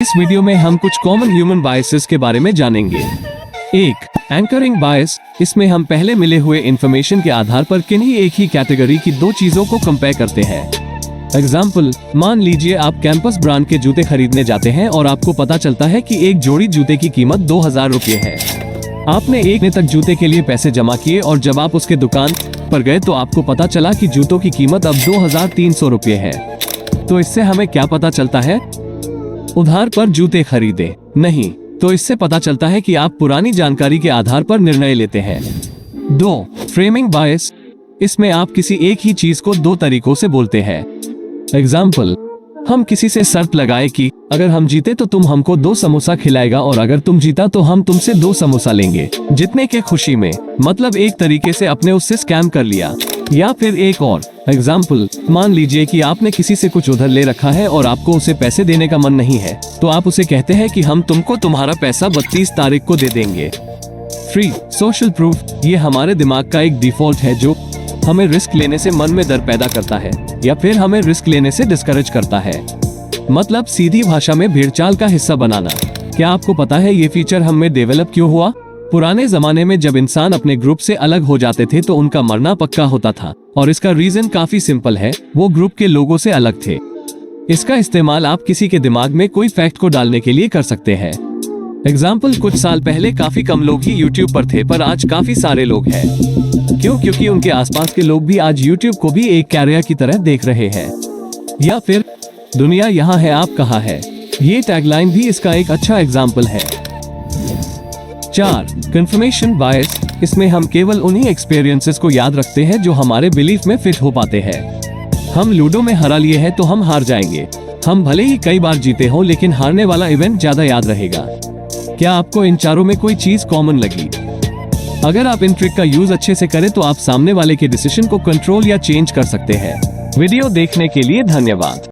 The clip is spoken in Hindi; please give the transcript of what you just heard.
इस वीडियो में हम कुछ कॉमन ह्यूमन बायसेस के बारे में जानेंगे। 1. एंकरिंग बायस। इसमें हम पहले मिले हुए इंफॉर्मेशन के आधार पर किन्हीं एक ही कैटेगरी की दो चीजों को कंपेयर करते हैं। एग्जाम्पल, मान लीजिए आप कैंपस ब्रांड के जूते खरीदने जाते हैं और आपको पता चलता है कि एक जोड़ी जूते की कीमत 2000 रुपये है। आपने एक महीने तक जूते के लिए पैसे जमा किए और जब आप उसके दुकान पर गए तो आपको पता चला कि जूतों की कीमत अब 2300 रुपये है। तो इससे हमें क्या पता चलता है? उधार पर जूते खरीदे नहीं, तो इससे पता चलता है कि आप पुरानी जानकारी के आधार पर निर्णय लेते हैं। 2. फ्रेमिंग बायस। इसमें आप किसी एक ही चीज को दो तरीकों से बोलते हैं। एग्जाम्पल, हम किसी से शर्त लगाए कि अगर हम जीते तो तुम हमको 2 समोसा खिलाएगा और अगर तुम जीता तो हम तुमसे 2 समोसा लेंगे, जीतने के खुशी में। मतलब एक तरीके से अपने उससे स्कैम कर लिया। या फिर एक और एग्जाम्पल, मान लीजिए कि आपने किसी से कुछ उधार ले रखा है और आपको उसे पैसे देने का मन नहीं है, तो आप उसे कहते हैं कि हम तुमको तुम्हारा पैसा 32 तारीख को दे देंगे। 3. Social proof. ये हमारे दिमाग का एक डिफॉल्ट है जो हमें रिस्क लेने से मन में डर पैदा करता है या फिर हमें रिस्क लेने से डिस्करेज करता है। मतलब सीधी भाषा में भेड़चाल का हिस्सा बनाना। क्या आपको पता है ये फीचर हम में डेवलप क्यों हुआ? पुराने जमाने में जब इंसान अपने ग्रुप से अलग हो जाते थे तो उनका मरना पक्का होता था और इसका रीजन काफी सिंपल है, वो ग्रुप के लोगों से अलग थे। इसका इस्तेमाल आप किसी के दिमाग में कोई फैक्ट को डालने के लिए कर सकते हैं। एग्जाम्पल, कुछ साल पहले काफी कम लोग ही यूट्यूब पर थे पर आज काफी सारे लोग हैं। क्यों? क्योंकि उनके आसपास के लोग भी आज यूट्यूब को भी एक कैरियर की तरह देख रहे हैं। या फिर दुनिया यहाँ है, आप कहाँ है। ये टैगलाइन भी इसका एक अच्छा एग्जाम्पल है। 4. Confirmation bias. इसमें हम केवल उन्हीं एक्सपीरियंसेस को याद रखते हैं जो हमारे बिलीफ में फिट हो पाते हैं। हम लूडो में हरा लिए हैं तो हम हार जाएंगे। हम भले ही कई बार जीते हों लेकिन हारने वाला इवेंट ज्यादा याद रहेगा। क्या आपको इन चारों में कोई चीज कॉमन लगी? अगर आप इन ट्रिक का यूज अच्छे से करें तो आप सामने वाले के डिसीजन को कंट्रोल या चेंज कर सकते हैं। वीडियो देखने के लिए धन्यवाद।